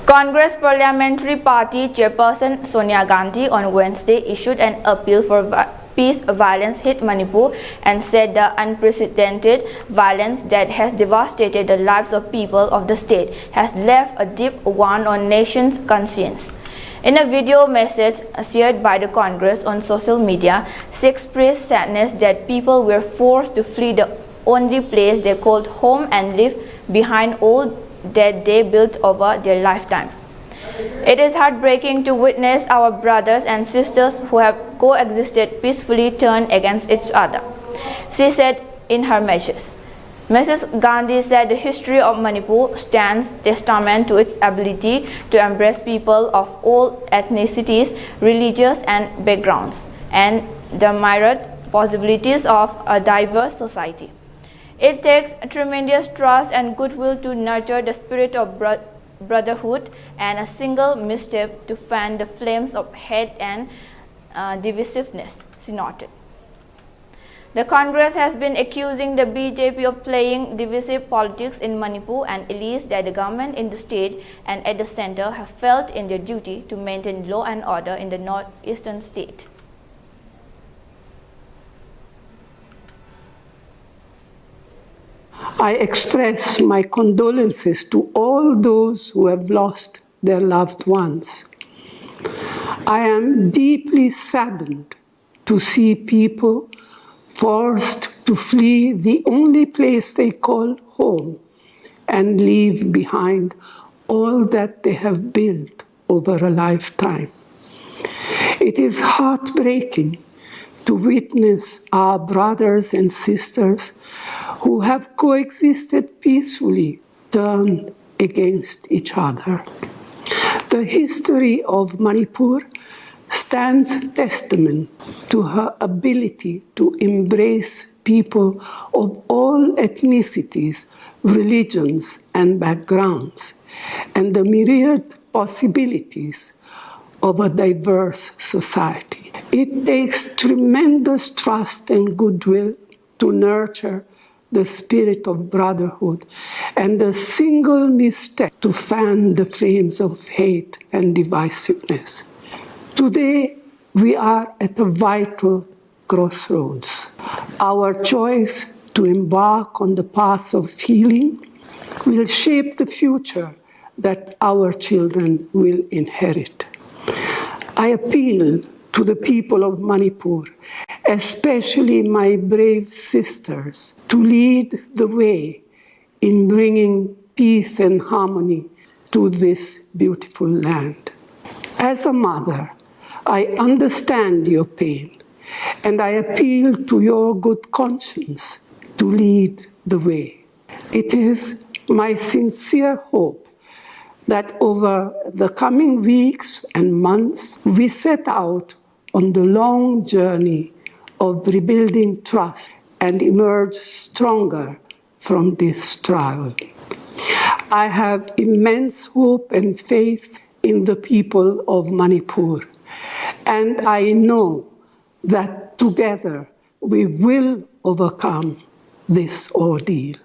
Congress Parliamentary Party Chairperson Sonia Gandhi on Wednesday issued an appeal for peace. Violence hit Manipur and said the unprecedented violence that has devastated the lives of people of the state has left a deep wound on nation's conscience. In a video message shared by the Congress on social media, she expressed sadness that people were forced to flee the only place they called home and leave behind all that they built over their lifetime. It is heartbreaking to witness our brothers and sisters who have coexisted peacefully turn against each other, she said in her message. Mrs. Gandhi said the history of Manipur stands testament to its ability to embrace people of all ethnicities, religions, and backgrounds, and the myriad possibilities of a diverse society. It takes tremendous trust and goodwill to nurture the spirit of brotherhood, and a single misstep to fan the flames of hate and divisiveness, she noted. The Congress has been accusing the BJP of playing divisive politics in Manipur and alleged that the government in the state and at the center have failed in their duty to maintain law and order in the northeastern state. I express my condolences to all those who have lost their loved ones. I am deeply saddened to see people forced to flee the only place they call home and leave behind all that they have built over a lifetime. It is heartbreaking to witness our brothers and sisters who have coexisted peacefully turn against each other. The history of Manipur stands testament to her ability to embrace people of all ethnicities, religions, and backgrounds, and the myriad possibilities of a diverse society. It takes tremendous trust and goodwill to nurture the spirit of brotherhood, and a single misstep to fan the flames of hate and divisiveness. Today, we are at a vital crossroads. Our choice to embark on the path of healing will shape the future that our children will inherit. I appeal to the people of Manipur, especially my brave sisters, to lead the way in bringing peace and harmony to this beautiful land. As a mother, I understand your pain, and I appeal to your good conscience to lead the way. It is my sincere hope that over the coming weeks and months, we set out on the long journey of rebuilding trust and emerge stronger from this trial. I have immense hope and faith in the people of Manipur, and I know that together we will overcome this ordeal.